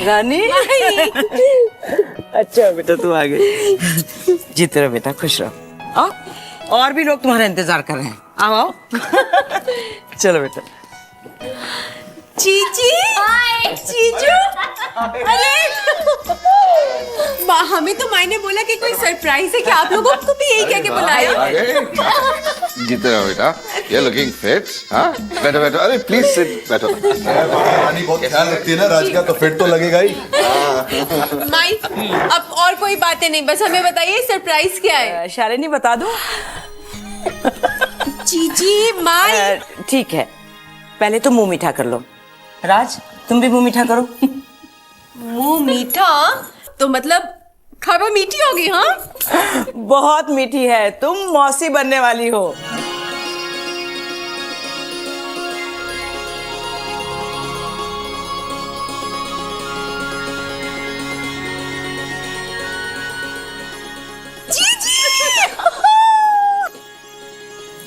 रानी अच्छा बेटा तू आ गई। जीते रहो बेटा, खुश रहो। आओ, और भी लोग तुम्हारा इंतजार कर रहे हैं। आओ आओ चलो बेटा। जीजी, जीजू, अरे हमें तो माई ने बोला कि कोई सरप्राइज है, कि आप लोगों को भी यही कह के बुलाया। जीते रहो बेटा, ये लुकिंग फिट। हाँ बैठो बैठो, अरे प्लीज सिट, बैठो। रानी बहुत ख्याल रखती है ना राज का, तो फिट तो लगेगा ही। माई अब और कोई बातें नहीं, बस हमें बताइए सरप्राइज क्या है। शालिनी बता दो। जीजी, माई ठीक है, पहले तो मुंह मीठा कर लो। राज तुम भी मुंह मीठा करो। मुंह मीठा तो मतलब खबर मीठी होगी। हाँ बहुत मीठी है, तुम मौसी बनने वाली हो।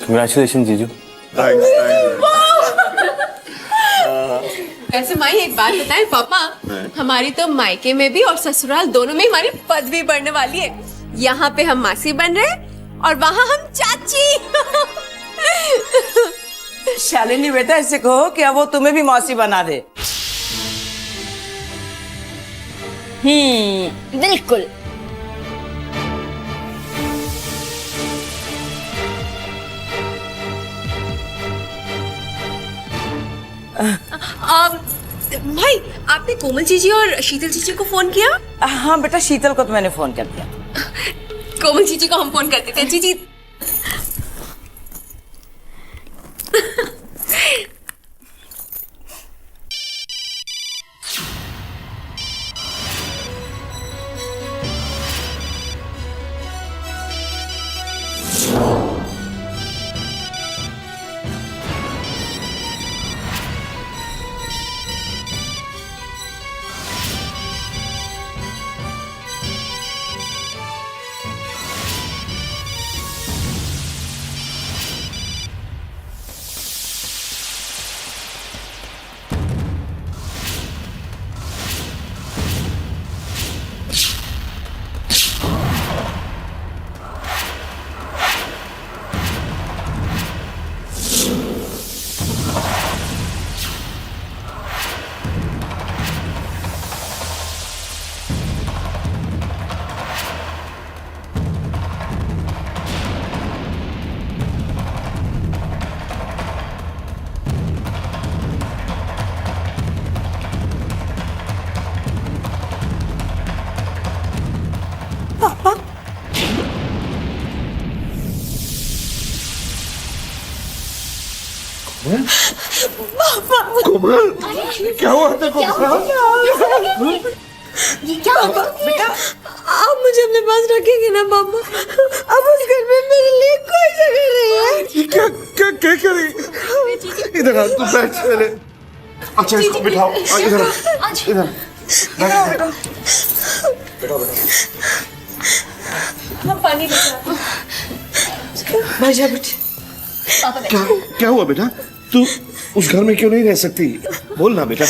Congratulations, जीजू। वैसे माई एक बात बताएं पापा, हमारी तो मायके में भी और ससुराल दोनों में हमारी पदवी बढ़ने वाली है। यहाँ पे हम मासी बन रहे हैं और वहाँ हम चाची। शालिनी बेटा ऐसे कहो कि अब वो तुम्हें भी मौसी बना दे। बिल्कुल। भाई आपने कोमल जीजी और शीतल जीजी को फोन किया? हाँ बेटा, शीतल को तो मैंने फोन कर दिया। कोमल जीजी को हम फोन करते थे। जीजी कोमल क्या हुआ था कोमल? ये क्या हुआ बेटा, आप मुझे अपने पास रखेंगे ना पापा? अब उस घर में मेरे लिए कोई जगह नहीं है। ये क्या क्या क्या करी? इधर आ, तू बैठ पहले। अच्छा इसको बिठाओ। इधर इधर बेटा पानी लेकर भाईजा बेटे, क्या क्या हुआ बेटा? तू उस घर में क्यों नहीं रह सकती? बोल ना बेटा,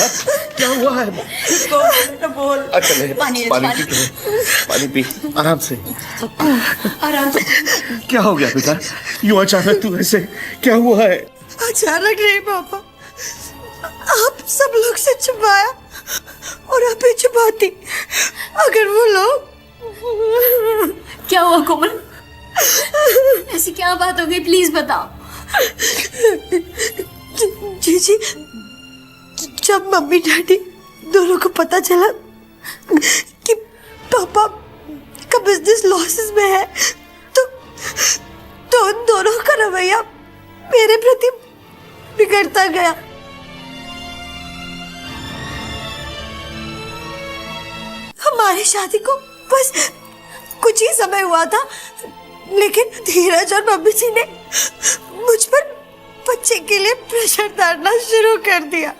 क्या हुआ है? बेटा बोल। अच्छा ले पानी पी, पानी पी आराम से। आराम से। क्या हो गया बेटा? यूं अचानक तू ऐसे क्या हुआ है? अचानक नहीं पापा, आप सब लोग से छुपाया और आप ही छुपाती। अगर वो लोग। क्या हुआ कोमल? ऐसी क्या बात हो गई, प्लीज बताओ। जीजी, जब मम्मी डैडी दोनों को पता चला कि पापा का बिजनेस लॉसेस में है, तो उन दोनों का रवैया मेरे प्रति बिगड़ता गया। हमारी शादी को बस कुछ ही समय हुआ था, लेकिन धीरज और मम्मी जी ने मुझ पर बच्चे के लिए प्रेशर डालना शुरू कर दिया।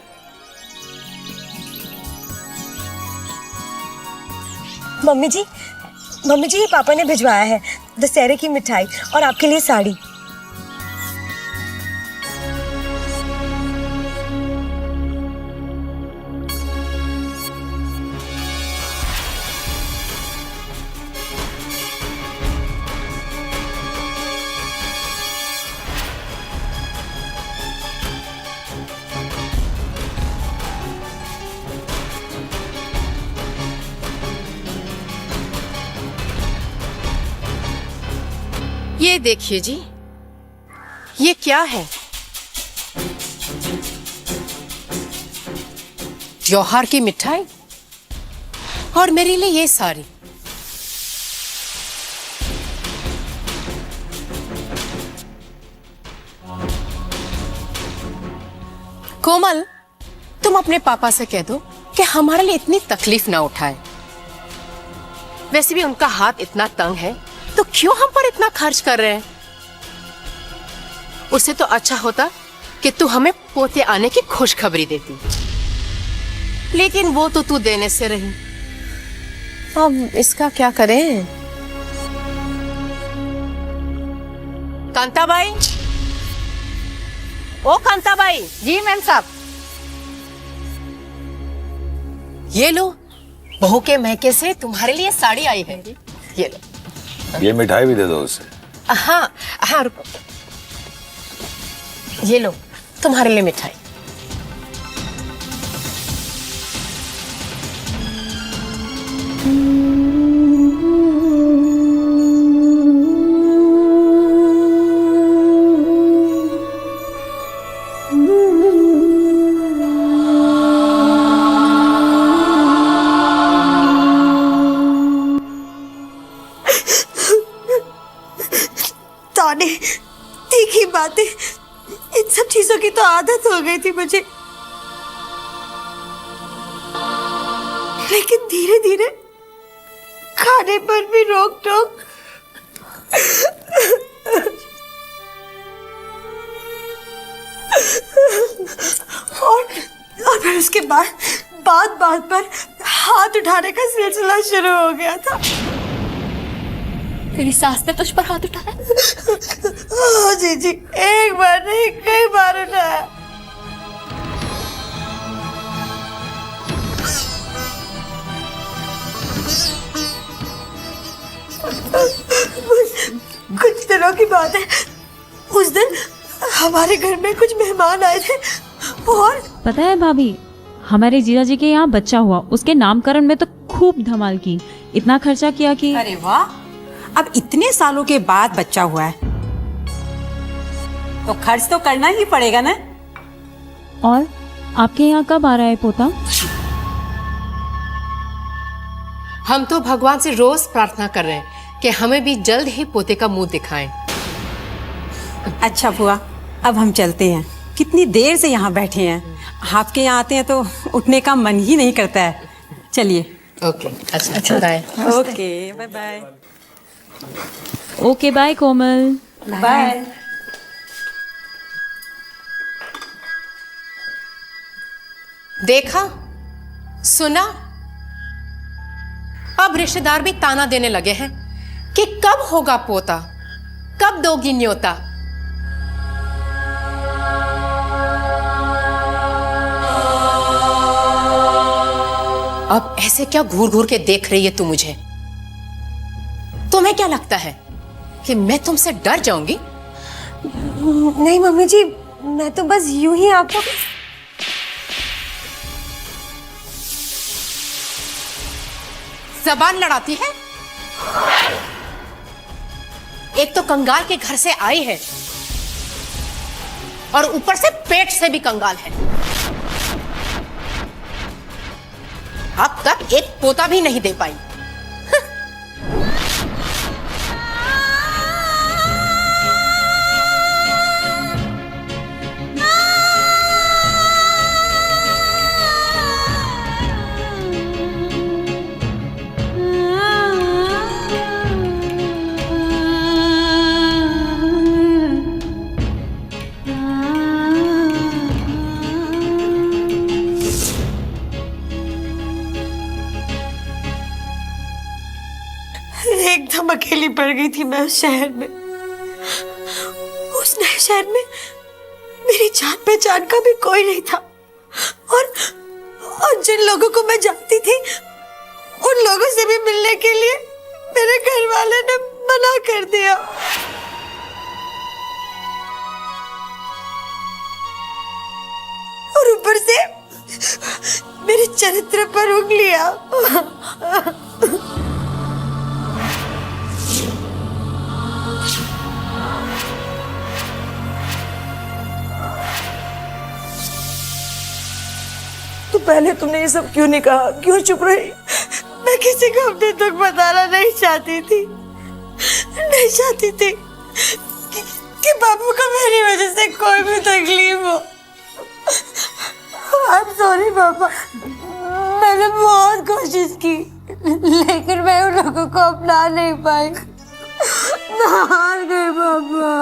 मम्मी जी, ये पापा ने भिजवाया है दशहरे की मिठाई और आपके लिए साड़ी। ये देखिए जी, ये क्या है? त्योहार की मिठाई और मेरे लिए ये साड़ी। कोमल, तुम अपने पापा से कह दो कि हमारे लिए इतनी तकलीफ ना उठाए। वैसे भी उनका हाथ इतना तंग है, तो क्यों हम पर इतना खर्च कर रहे हैं? उससे तो अच्छा होता कि तू हमें पोते आने की खुशखबरी देती, लेकिन वो तो तू देने से रही। अब इसका क्या करें? कांताबाई, ओ कांताबाई। जी मैम साहब। ये लो, बहू के महके से तुम्हारे लिए साड़ी आई है। ये लो। ये मिठाई भी दे दो उसे। हाँ हाँ, रुको। ये लो, तुम्हारे लिए मिठाई। ताने, तीखी बातें, इन सब चीजों की तो आदत हो गई थी मुझे, लेकिन धीरे धीरे खाने पर भी रोक टोक। और फिर उसके बाद बात बात पर हाथ उठाने का सिलसिला शुरू हो गया था। तेरी सास ने तुझ पर हाथ उठाया? जी जी, एक बार नहीं कई बार उठाया। कुछ दिनों की बात है, उस दिन हमारे घर में कुछ मेहमान आए थे और पता है भाभी, हमारे जीजा जी के यहाँ बच्चा हुआ, उसके नामकरण में तो खूब धमाल की, इतना खर्चा किया कि। अरे वाह, अब इतने सालों के बाद बच्चा हुआ है तो खर्च तो करना ही पड़ेगा ना। और आपके यहाँ कब आ रहा है पोता? हम तो भगवान से रोज प्रार्थना कर रहे हैं कि हमें भी जल्द ही पोते का मुंह दिखाएं। अच्छा बुआ, अब हम चलते हैं। कितनी देर से यहाँ बैठे हैं, आपके यहाँ आते हैं तो उठने का मन ही नहीं करता है। चलिए। ओके, अच्छा bye. Okay, bye bye. Okay bye Komal. Bye. देखा, सुना, अब रिश्तेदार भी ताना देने लगे हैं कि कब होगा पोता, कब दोगी न्योता। अब ऐसे क्या घूर घूर के देख रही है तू मुझे? तुम्हें क्या लगता है कि मैं तुमसे डर जाऊंगी? नहीं मम्मी जी, मैं तो बस यूं ही आपको। जबान लड़ाती है। एक तो कंगाल के घर से आई है और ऊपर से पेट से भी कंगाल है। अब तक एक पोता भी नहीं दे पाई। एकदम अकेली पड़ गई थी मैं उस शहर में। उस नए शहर में मेरी जान पहचान का भी कोई नहीं था और जिन लोगों को मैं जानती थी उन लोगों से भी मिलने के लिए मेरे घर वाले ने मना कर दिया। और ऊपर से मेरे चरित्र पर उंगलियां। पहले तुमने ये सब क्यों नहीं कहा, क्यों चुप रही? मैं किसी को अपने दुख बताना नहीं चाहती थी, नहीं चाहती थी कि बाबू को मेरी वजह से कोई भी तकलीफ हो। I'm sorry पापा, मैंने बहुत कोशिश की लेकिन मैं उन लोगों को अपना नहीं पाई। मैं हार गई पापा,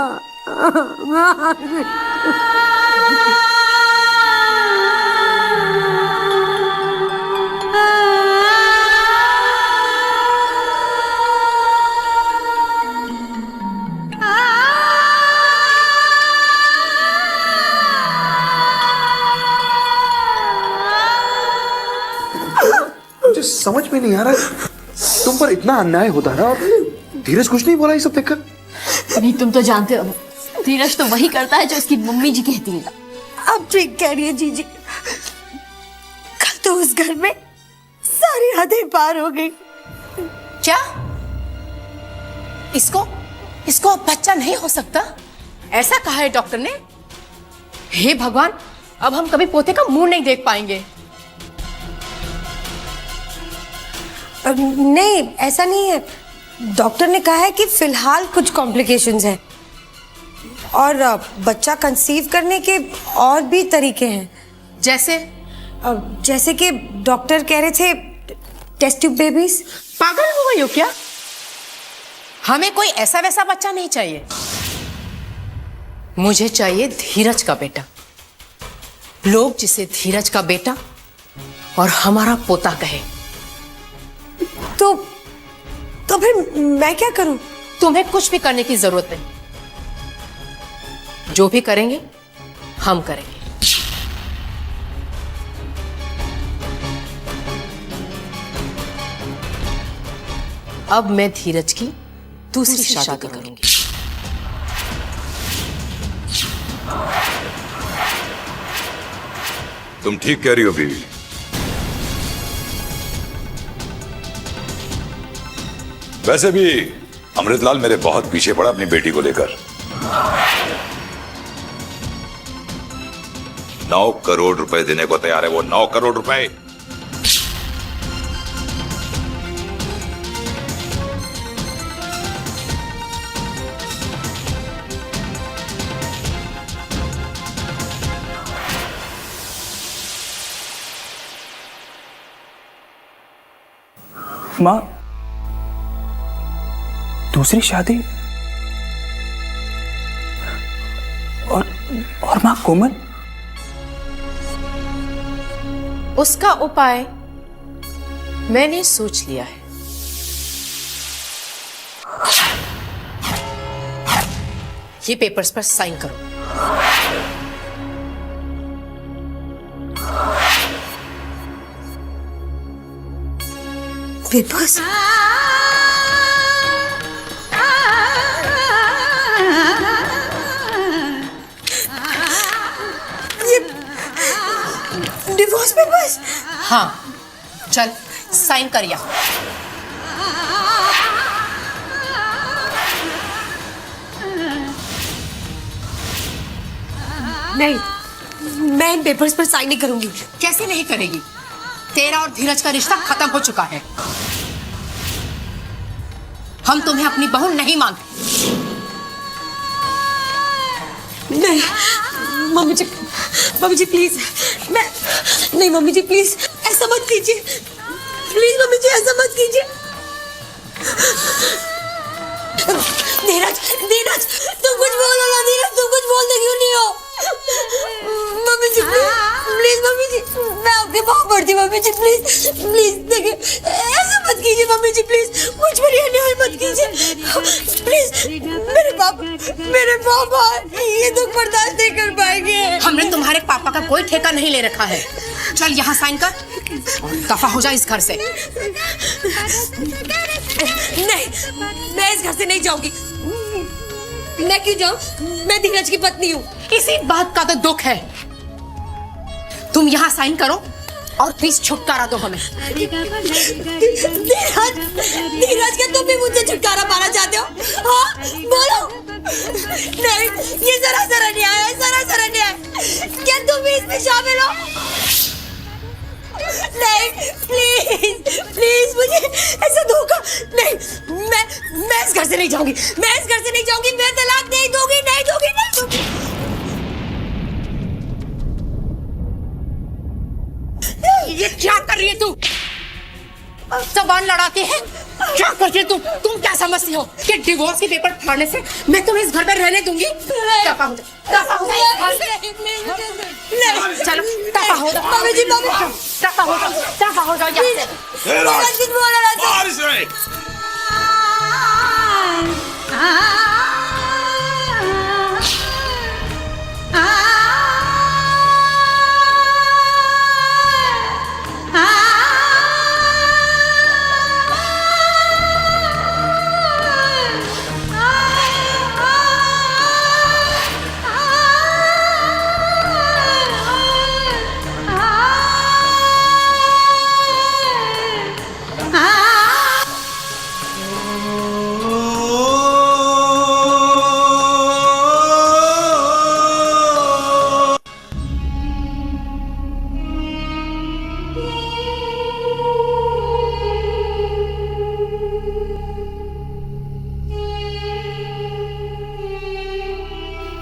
मैं हार गई। मुझे समझ में नहीं आ रहा, तुम पर इतना अन्याय होता है और धीरज कुछ नहीं बोला ये सब देखकर? नहीं, तुम तो जानते हो धीरज तो वही करता है जो उसकी मम्मी जी कहती है। अब ठीक कह रही है जीजी, कल तो उस घर में सारी हदें पार हो गई। क्या इसको अब बच्चा नहीं हो सकता? ऐसा कहा है डॉक्टर ने? हे भगवान, अब हम कभी पोते का मुंह नहीं देख पाएंगे। नहीं, ऐसा नहीं है। डॉक्टर ने कहा है कि फिलहाल कुछ कॉम्प्लिकेशंस हैं और बच्चा कंसीव करने के और भी तरीके हैं। जैसे कि डॉक्टर कह रहे थे टेस्ट ट्यूब बेबीज। पागल हो गई हो क्या? हमें कोई ऐसा वैसा बच्चा नहीं चाहिए, मुझे चाहिए धीरज का बेटा। लोग जिसे धीरज का बेटा और हमारा पोता कहे। तो फिर मैं क्या करूं? तुम्हें कुछ भी करने की जरूरत नहीं, जो भी करेंगे हम करेंगे। अब मैं धीरज की दूसरी शादी करूंगी। तुम ठीक कह रही हो बीवी। वैसे भी अमृतलाल मेरे बहुत पीछे पड़ा अपनी बेटी को लेकर। 9 करोड़ रुपए देने को तैयार है वो, 9 करोड़ रुपए। माँ, दूसरी शादी? और माँ कोमल? उसका उपाय मैंने सोच लिया है। ये पेपर्स पर साइन करो। पेपर्स? Divorce papers? हाँ, चल साइन कर या। नहीं, मैं इन पेपर्स पर साइन नहीं करूंगी। कैसे नहीं करेगी? तेरा और धीरज का रिश्ता खत्म हो चुका है। हम तुम्हें अपनी बहू नहीं मानते। नहीं मम्मी जी प्लीज, मैं नहीं, मम्मी जी प्लीज ऐसा मत कीजिए, प्लीज मम्मी जी ऐसा मत कीजिए। धीरज तुम कुछ बोलो ना, धीरज तुम कुछ बोलते क्यों नहीं हो? मम्मी जी प्लीज मम्मी जी, मैं आपके पाँव पड़ती, मम्मी जी प्लीज देखिए, ऐसा मत कीजिए मम्मी जी, प्लीज मुझ पर ये अन्याय मत कीजिए प्लीज। मेरे पापा ये दुख बर्दाश्त नहीं कर पाएंगे। हमने तुम्हारे पापा का कोई ठेका नहीं ले रखा है। चल यहाँ साइन कर और दफा हो जा इस घर से। नहीं, मैं इस घर से नहीं जाऊंगी। मैं क्यों जाऊं? मैं धीरज की पत्नी हूँ। इसी बात का तो दुख है। तुम यहाँ साइन करो और प्लीज छुटकारा दो हमें। धीरज क्या तुम भी मुझसे छुटकारा पाना चाहते हो? हाँ बोलो। नहीं, ये सरासर अन्याय है, सरासर अन्याय। क्या तुम भी इसमें शामिल हो? नहीं, प्लीज प्लीज मुझे ऐसा धोखा नहीं, मैं इस घर से नहीं जाऊंगी, मैं इस घर से नहीं जाऊंगी, मैं तलाक नहीं दूंगी, नहीं दूंगी, नहीं दूंगी। ये क्या कर रही है तू? जबान लड़ाती है? क्या करती है तू? तुम क्या समझती हो कि डिवोर्स के पेपर फाड़ने से मैं तुम्हें इस घर में रहने दूंगी? दफा हो जा, दफा हो जा। चलो दफा हो जा। मम्मी जी, मम्मी दफा हो जाओ, दफा हो जाओ यहाँ से। मेरा कुछ बोला ना था। बाहर से।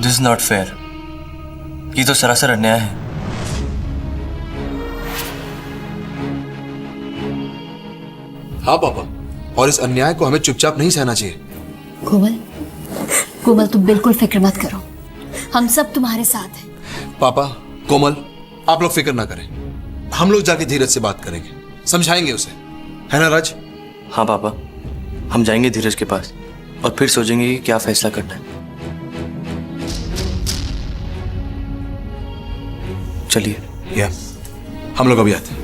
This is not fair. ये तो सरासर अन्याय है। हाँ पापा, और इस अन्याय को हमें चुपचाप नहीं सहना चाहिए। कोमल, कोमल तुम बिल्कुल फिक्र मत करो, हम सब तुम्हारे साथ हैं। पापा, कोमल, आप लोग फिक्र ना करें, हम लोग जाके धीरज से बात करेंगे, समझाएंगे उसे, है ना राज? हाँ पापा, हम जाएंगे धीरज के पास और फिर सोचेंगे कि क्या फैसला करना है। चलिए। हम लोग अभी आते हैं।